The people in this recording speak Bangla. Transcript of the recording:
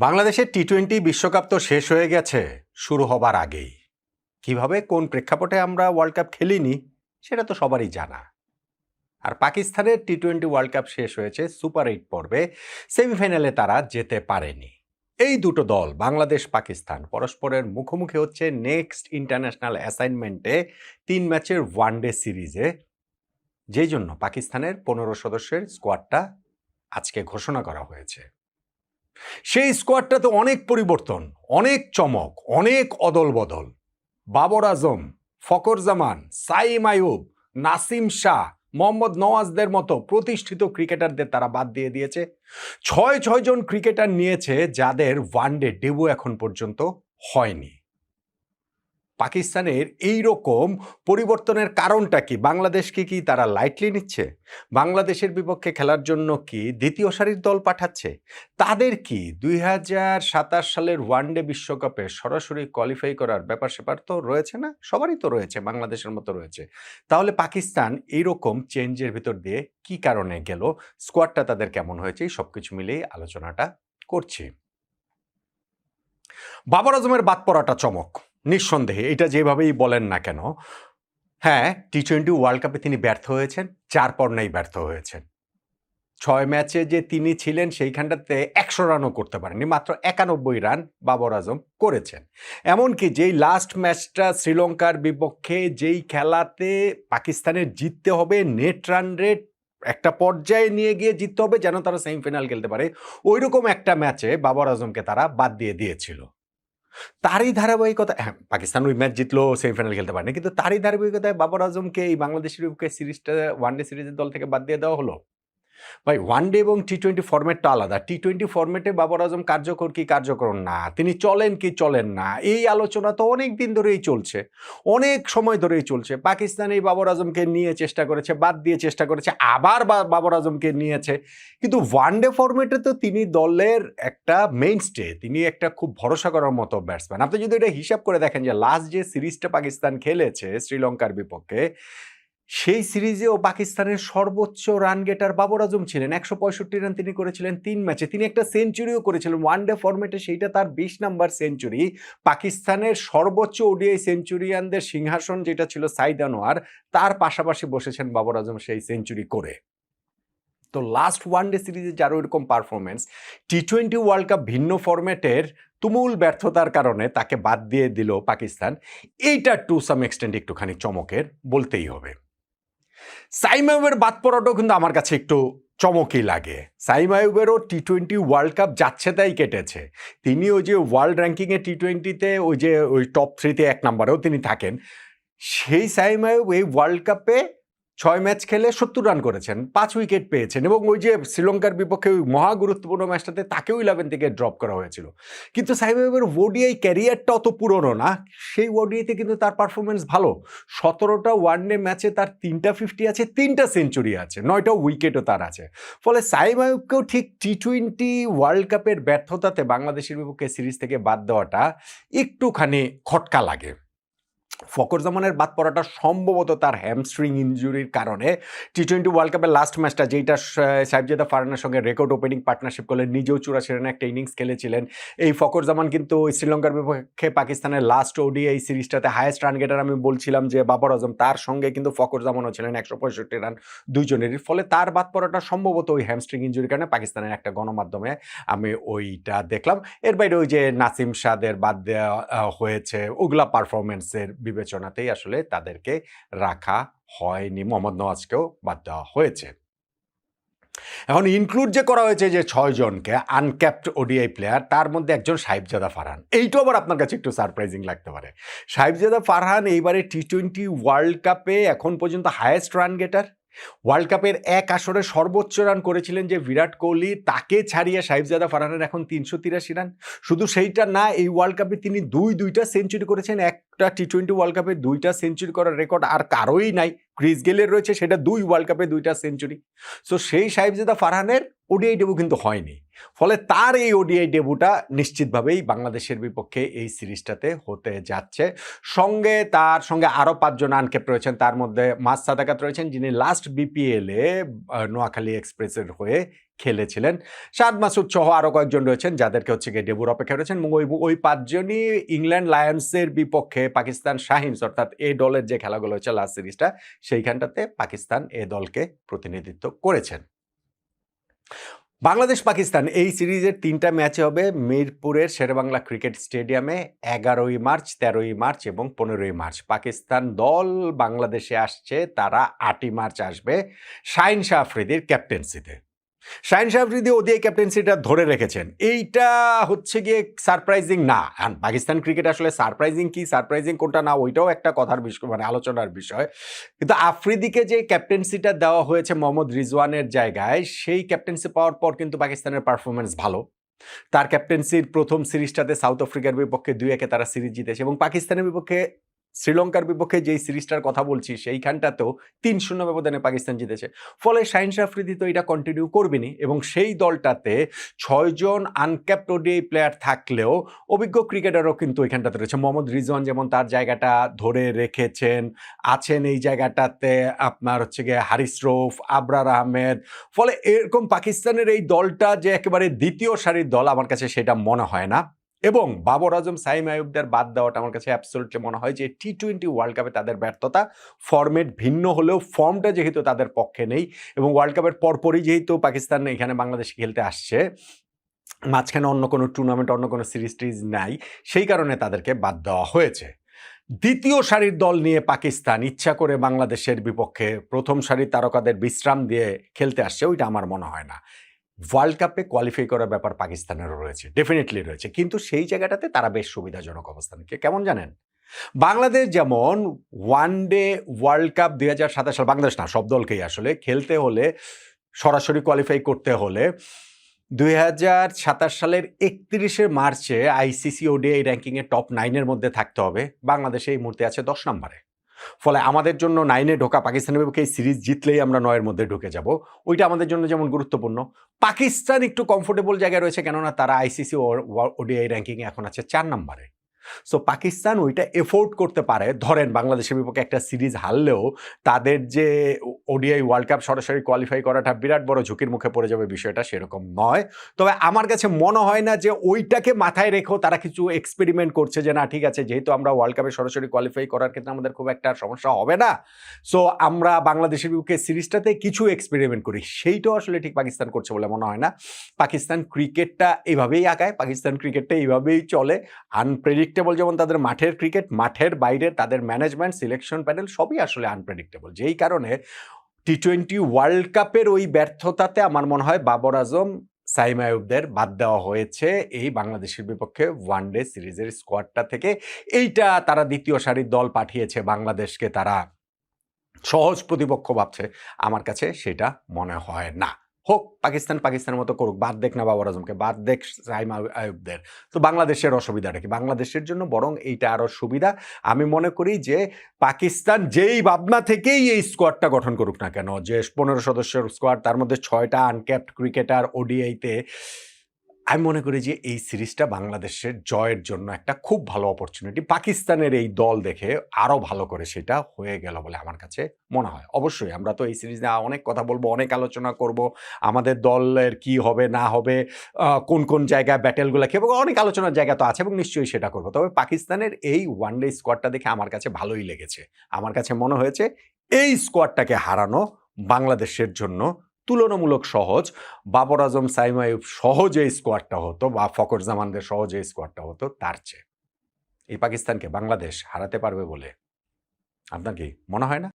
বাংলাদেশের টি-20 বিশ্বকাপ তো শেষ হয়ে গেছে শুরু হবার আগেই। কিভাবে কোন প্রেক্ষাপটে আমরা ওয়ার্ল্ড কাপ খেলিনি সেটা তো সবারই জানা। আর পাকিস্তানের টি-20 ওয়ার্ল্ড কাপ শেষ হয়েছে সুপার 8 পর্বে, সেমিফাইনালে তারা যেতে পারেনি। এই দুটো দল বাংলাদেশ পাকিস্তান পরস্পরের মুখোমুখি হচ্ছে নেক্সট ইন্টারন্যাশনাল অ্যাসাইনমেন্টে 3 ম্যাচের ওয়ানডে সিরিজে, যেই জন্য পাকিস্তানের 15 সদস্যের স্কোয়াডটা আজকে ঘোষণা করা হয়েছে। সেই স্কোয়াডটাতে অনেক পরিবর্তন, অনেক চমক, অনেক অদল-বদল। বাবর আজম, ফখর জামান, সাইম আইয়ুব, নাসিম শাহ, মোহাম্মদ নওয়াজদের মতো প্রতিষ্ঠিত ক্রিকেটারদের তারা বাদ দিয়ে দিয়েছে। 6 জন ক্রিকেটার নিয়েছে যাদের ওয়ানডে ডেবু এখন পর্যন্ত হয়নি। পাকিস্তানের এই রকম পরিবর্তনের কারণটা কি? বাংলাদেশকে কি তারা লাইটলি নিচ্ছে? বাংলাদেশের বিপক্ষে খেলার জন্য কি দ্বিতীয় সারির দল পাঠাচ্ছে? তাদের কি 2027 সালের ওয়ানডে বিশ্বকাপে সরাসরি কোয়ালিফাই করার ব্যাপার-স্যাপার তো রয়েছে না? সবারই তো রয়েছে, বাংলাদেশের মতো রয়েছে। তাহলে পাকিস্তান এইরকম চেঞ্জের ভিতর দিয়ে কি কারণে গেল? স্কোয়াডটা তাদের কেমন হয়েছে? এই সবকিছু মিলিয়ে আলোচনাটা করছি। বাবর আজমের বাদ পড়াটা চমক, নিঃসন্দেহে। এটা যেভাবেই বলেন না কেন, হ্যাঁ, টি-20 ওয়ার্ল্ড কাপে তিনি ব্যর্থ হয়েছেন, 4 পর্নেই ব্যর্থ হয়েছেন। 6 ম্যাচে যে তিনি ছিলেন সেইখানটাতে 100 রানও করতে পারেননি, মাত্র 91 রান বাবর আজম করেছেন। এমনকি যেই লাস্ট ম্যাচটা শ্রীলঙ্কার বিপক্ষে, যেই খেলাতে পাকিস্তানের জিততে হবে, নেট রান রেট একটা পর্যায়ে নিয়ে গিয়ে জিততে হবে যেন তারা সেমিফাইনাল খেলতে পারে, ওইরকম একটা ম্যাচে বাবর আজমকে তারা বাদ দিয়ে দিয়েছিল। তারই ধারাবাহিকতা, হ্যাঁ, পাকিস্তান ওই ম্যাচ জিতলো, সেমিফাইনাল খেলতে পারেনি, কিন্তু তারই ধারাবাহিকতায় বাবর আজমকে এই বাংলাদেশের বিপক্ষে সিরিজটা ওয়ানডে সিরিজের দল থেকে বাদ দিয়ে দেওয়া হলো। ভাই, ওয়ানডে এবং টি-20 ফরম্যাটটা আলাদা। টি-20 ফরম্যাটে বাবর আজম কার্যকর কি কার্যকর না, তিনি চলেন কি চলেন না, এই আলোচনা তো অনেক দিন ধরেই চলছে, অনেক সময় ধরেই চলছে। পাকিস্তান এই বাবর আজমকে নিয়ে চেষ্টা করেছে, বাদ দিয়ে চেষ্টা করেছে, আবার বাবর আজমকে নিয়েছে, কিন্তু ওয়ানডে ফরম্যাটে তো তিনি দলের একটা মেইনস্টে, তিনি একটা খুব ভরসা করার মতো ব্যাটসম্যান। আপনি যদি এটা হিসাব করে দেখেন যে লাস্ট যে সিরিজটা পাকিস্তান খেলেছে শ্রীলঙ্কার বিপক্ষে, সেই সিরিজেও পাকিস্তানের সর্বোচ্চ রান গেটার বাবর আজম ছিলেন। 165 রান তিনি করেছিলেন 3 ম্যাচে। তিনি একটা সেঞ্চুরিও করেছিলেন ওয়ানডে ফরম্যাটে, সেইটা তার 20 নাম্বার সেঞ্চুরি। পাকিস্তানের সর্বোচ্চ ওডিআই সেঞ্চুরিয়ানদের সিংহাসন যেটা ছিল সাইদ আনোয়ার, তার পাশাপাশি বসেছেন বাবর আজম সেই সেঞ্চুরি করে। তো লাস্ট ওয়ানডে সিরিজে যার ওইরকম পারফরমেন্স, টি-20 ওয়ার্ল্ড কাপ ভিন্ন ফরম্যাটের তুমুল ব্যর্থতার কারণে তাকে বাদ দিয়ে দিল পাকিস্তান। এইটা টু সাম এক্সটেন্ট একটুখানি চমকের বলতেই হবে। সাইম আইয়ুবের বাদ পড়াটাও কিন্তু আমার কাছে একটু চমকই লাগে। সাইম আইয়ুবেরও টি-20 ওয়ার্ল্ড কাপ যাচ্ছে তাই কেটেছে। তিনি ওই যে ওয়ার্ল্ড র্যাঙ্কিংয়ে টি-20তে ওই টপ 3-তে 1 নম্বরেও তিনি থাকেন। সেই সাইম আইয়ুব এই ওয়ার্ল্ড কাপে 6 ম্যাচ খেলে 70 রান করেছেন, 5 উইকেট পেয়েছেন, এবং ওই যে শ্রীলঙ্কার বিপক্ষে ওই মহা গুরুত্বপূর্ণ ম্যাচটাতে তাকেও 11 থেকে ড্রপ করা হয়েছিল। কিন্তু সাইম আইয়ুবের ওডিআই ক্যারিয়ারটা অত পুরনো না, সেই ওডিআইতে কিন্তু তার পারফরমেন্স ভালো। 17টা ওয়ানডে ম্যাচে তার 3টা 50 আছে, 3টা সেঞ্চুরি আছে, 9টা উইকেটও তার আছে। ফলে সাইম আইয়ুবকেও ঠিক টি-20 ওয়ার্ল্ড কাপের ব্যর্থতাতে বাংলাদেশের বিপক্ষে সিরিজ থেকে বাদ দেওয়াটা একটুখানি খটকা লাগে। ফখর জামানের বাদ পড়াটা সম্ভবত তার হ্যামস্ট্রিং ইনজুরির কারণে। টি-20 ওয়ার্ল্ড কাপের লাস্ট ম্যাচটা, যেইটা সাহেবজাদা ফারহানের সঙ্গে রেকর্ড ওপেনিং পার্টনারশিপ করলেন, নিজেও 84 রানের একটা ইনিংস খেলেছিলেন। এই ফখর জামান কিন্তু শ্রীলঙ্কার বিপক্ষে পাকিস্তানের লাস্ট ওডিআই সিরিজটাতে হাইয়েস্ট রান গেটার আমি বলছিলাম যে বাবর আজম, তার সঙ্গে কিন্তু ফখর জামানও ছিলেন, 165 রান দুইজনেরই। ফলে তার বাদ পড়াটা সম্ভবত ওই হ্যামস্ট্রিং ইনজুরির কারণে। পাকিস্তানের একটা গণমাধ্যমে আমি ওইটা দেখলাম। এর বাইরে ওই যে নাসিম শাহদের বাদ দেওয়া হয়েছে, ওগুলা পারফরমেন্সের বিবেচনাতেই আসলে তাদেরকে রাখা হয়নি। মোহাম্মদ নওয়াজকেও বাদ দেওয়া হয়েছে। এখন ইনক্লুড যে করা হয়েছে যে 6 জনকে আনক্যাপড ওডিআই প্লেয়ার, তার মধ্যে একজন সাহেবজাদা ফারহান। এইটাও আবার আপনার কাছে একটু সারপ্রাইজিং লাগতে পারে। সাহেবজাদা ফারহান এইবারে টি-20 ওয়ার্ল্ড কাপে এখন পর্যন্ত হাইয়েস্ট রান গেটার। ওয়ার্ল্ড কাপের এক আসরে সর্বোচ্চ রান করেছিলেন যে বিরাট কোহলি, তাকে ছাড়িয়ে সাহেবজাদা ফারহানের এখন 383 রান। শুধু সেইটা না, এই ওয়ার্ল্ড কাপে তিনি দুইটা সেঞ্চুরি করেছেন। একটা টি-20 ওয়ার্ল্ড কাপে 2টা সেঞ্চুরি করার রেকর্ড আর কারোই নাই। ক্রিস গেলের রয়েছে, সেটা 2 ওয়ার্ল্ড কাপে 2টা সেঞ্চুরি। সো সেই সাহেবজাদা ফারহানের ওডিআই ডেবু কিন্তু হয়নি। ফলে তার এই ওডিআই ডেবুটা নিশ্চিতভাবেই বাংলাদেশের বিপক্ষে এই সিরিজটাতে হতে যাচ্ছে। তার সঙ্গে আরও 5 জন আনক্যাপ রয়েছেন, তার মধ্যে মাস সাদাকাত রয়েছেন, যিনি লাস্ট বিপিএলে নোয়াখালী এক্সপ্রেসের হয়ে খেলেছিলেন। শাদ মাসুদ সহ আরও কয়েকজন রয়েছেন যাদেরকে হচ্ছে গিয়ে ডেবুর অপেক্ষা রয়েছেন এবং ওই ৫ জনই ইংল্যান্ড লায়ন্সের বিপক্ষে পাকিস্তান শাহিনস অর্থাৎ এ দলের যে খেলাগুলো হচ্ছে লাস্ট সিরিজটা সেইখানটাতে পাকিস্তান এ দলকে প্রতিনিধিত্ব করেছেন। বাংলাদেশ পাকিস্তান এই সিরিজের ৩টা ম্যাচে হবে মিরপুরের শেরেবাংলা ক্রিকেট স্টেডিয়ামে ১১ই মার্চ, ১৩ই মার্চ এবং ১৫ই মার্চ। পাকিস্তান দল বাংলাদেশে আসছে, তারা ৮ই মার্চ আসবে শাহিন শাহ আফ্রিদির ক্যাপ্টেন্সিতে। শাহিন শাহ আফ্রিদি ওডিআই ক্যাপ্টেন্সিটা ধরে রেখেছেন। এইটা হচ্ছে গিয়ে সারপ্রাইজিং না। পাকিস্তান ক্রিকেট আসলে সারপ্রাইজিং কি সারপ্রাইজিং কোনটা না ওইটাও একটা কথার বিষয়, মানে আলোচনার বিষয়। কিন্তু আফ্রিদিকে যে ক্যাপ্টেন্সিটা দেওয়া হয়েছে মোহাম্মদ রিজওয়ানের জায়গায়, সেই ক্যাপ্টেন্সি পাওয়ার পর কিন্তু পাকিস্তানের পারফরমেন্স ভালো। তার ক্যাপ্টেন্সির প্রথম সিরিজটাতে সাউথ আফ্রিকার বিপক্ষে ২-১ তারা সিরিজ জিতেছে এবং পাকিস্তানের বিপক্ষে শ্রীলঙ্কার বিপক্ষে যেই সিরিজটার কথা বলছি সেইখানটাতেও ৩-০ ব্যবধানে পাকিস্তান জিতেছে। ফলে শাহিন শাহ আফ্রিদি তো এটা কন্টিনিউ করবেনই এবং সেই দলটাতে ৬ জন আনক্যাপড ওডিআই প্লেয়ার থাকলেও অভিজ্ঞ ক্রিকেটারও কিন্তু এখানটাতে রয়েছে। মোহাম্মদ রিজওয়ান যেমন তার জায়গাটা ধরে রেখেছেন, আছেন এই জায়গাটাতে আপনার হচ্ছে গিয়ে হারিস রৌফ, আবরার আহমেদ। ফলে এরকম পাকিস্তানের এই দলটা যে একেবারে দ্বিতীয় সারির দল আমার কাছে সেটা মনে হয় না। এবং বাবর আজম, সাইম আইয়ুবদের বাদ দেওয়াটা আমার কাছে অ্যাবসলিউটলি মনে হয় যে টি-২০ ওয়ার্ল্ড কাপে তাদের ব্যর্থতা। ফরম্যাট ভিন্ন হলেও ফর্মটা যেহেতু তাদের পক্ষে নেই এবং ওয়ার্ল্ড কাপের পরপরই যেহেতু পাকিস্তান এখানে বাংলাদেশে খেলতে আসছে, মাঝখানে অন্য কোনো টুর্নামেন্ট অন্য কোনো সিরিজ টিরিজ নাই, সেই কারণে তাদেরকে বাদ দেওয়া হয়েছে। দ্বিতীয় সারির দল নিয়ে পাকিস্তান ইচ্ছা করে বাংলাদেশের বিপক্ষে প্রথম সারির তারকাদের বিশ্রাম দিয়ে খেলতে আসছে, ওইটা আমার মনে হয় না। ওয়ার্ল্ড কাপে কোয়ালিফাই করার ব্যাপার পাকিস্তানেরও রয়েছে, ডেফিনেটলি রয়েছে, কিন্তু সেই জায়গাটাতে তারা বেশ সুবিধাজনক অবস্থানে। কেমন জানেন, বাংলাদেশ যেমন ওয়ানডে ওয়ার্ল্ড কাপ ২০২৭ সাল, বাংলাদেশ না সব দলকেই আসলে খেলতে হলে সরাসরি কোয়ালিফাই করতে হলে ২০২৭ সালের ৩১শে মার্চে আইসিসি ওডিআই র্যাঙ্কিংয়ে টপ 9-এর মধ্যে থাকতে হবে। বাংলাদেশ এই মুহূর্তে আছে ১০ নম্বরে। ফলে আমাদের জন্য 9-এ ঢোকা, পাকিস্তানের বিপক্ষে এই সিরিজ জিতলেই আমরা 9-এর মধ্যে ঢুকে যাব। ওইটা আমাদের জন্য যেমন গুরুত্বপূর্ণ, পাকিস্তান একটু কমফোর্টেবল জায়গায় রয়েছে, কেননা তারা আইসিসি ওডিআই র্যাঙ্কিংয়ে এখন আছে 4 নম্বরে। সো পাকিস্তান ওইটা এফোর্ড করতে পারে। ধরেন বাংলাদেশের বিপক্ষে একটা সিরিজ হারলেও তাদের যে ওডিআই ওয়ার্ল্ড কাপ সরাসরি কোয়ালিফাই করাটা বিরাট বড় ঝুঁকির মুখে পড়ে যাবে, বিষয়টা সেরকম নয়। তবে আমার কাছে মনে হয় না যে ওইটাকে মাথায় রেখেও তারা কিছু এক্সপেরিমেন্ট করছে যে না ঠিক আছে, যেহেতু আমরা ওয়ার্ল্ড কাপে সরাসরি কোয়ালিফাই করার ক্ষেত্রে আমাদের খুব একটা সমস্যা হবে না, সো আমরা বাংলাদেশের বিপক্ষে সিরিজটাতে কিছু এক্সপেরিমেন্ট করি। সেইটাও আসলে ঠিক পাকিস্তান করছে বলে মনে হয় না। পাকিস্তান ক্রিকেটটা এইভাবেই আগায়, পাকিস্তান ক্রিকেটটা এইভাবেই চলে, আনপ্রেডিক্টেবল। যেমন তাদের মাঠের ক্রিকেট, মাঠের বাইরে তাদের ম্যানেজমেন্ট, সিলেকশন প্যানেল সবই আসলে আনপ্রেডিক্টেবল। যেই কারণে টি-20 ওয়ার্ল্ড কাপের ওই ব্যর্থতাতে আমার মনে হয় বাবর আজম, সাইম আইয়ুবদের বাদ দেওয়া হয়েছে এই বাংলাদেশের বিপক্ষে ওয়ানডে সিরিজের স্কোয়াডটা থেকে। এইটা তারা দ্বিতীয় সারির দল পাঠিয়েছে বাংলাদেশকে, তারা সহজ প্রতিপক্ষ ভাবছে, আমার কাছে সেটা মনে হয় না। হোক পাকিস্তান পাকিস্তানের মতো করুক, বাদ দেখ না বাবর আজমকে, বাদ দেখ সাইম আইয়ুবদের, তো বাংলাদেশের অসুবিধাটা কি? বাংলাদেশের জন্য বরং এইটা আরও সুবিধা। আমি মনে করি যে পাকিস্তান যেই ভাবনা থেকেই এই স্কোয়াডটা গঠন করুক না কেন, যে 15 সদস্যের স্কোয়াড, তার মধ্যে 6টা আনক্যাপড ক্রিকেটার ওডিআইতে, আমি মনে করি যে এই সিরিজটা বাংলাদেশের জয়ের জন্য একটা খুব ভালো অপরচুনিটি। পাকিস্তানের এই দল দেখে আরও ভালো করে সেটা হয়ে গেল বলে আমার কাছে মনে হয়। অবশ্যই আমরা তো এই সিরিজ নিয়ে অনেক কথা বলবো, অনেক আলোচনা করব, আমাদের দলের কি হবে না হবে, কোন কোন জায়গায় ব্যাটেলগুলো খেলবে, অনেক আলোচনার জায়গা তো আছে এবং নিশ্চয়ই সেটা করবো। তবে পাকিস্তানের এই ওয়ানডে স্কোয়াডটা দেখে আমার কাছে ভালোই লেগেছে। আমার কাছে মনে হয়েছে এই স্কোয়াডটাকে হারানো বাংলাদেশের জন্য তুলনামূলক সহজ। বাবর আজম, সাইম আইয়ুব সহজে স্কোয়াডটা হতো বা ফখর জামানদের সহজে স্কোয়াডটা হতো তার চেয়ে। এই পাকিস্তানকে বাংলাদেশ হারাতে পারবে বলে আপনার কি মনে হয় না?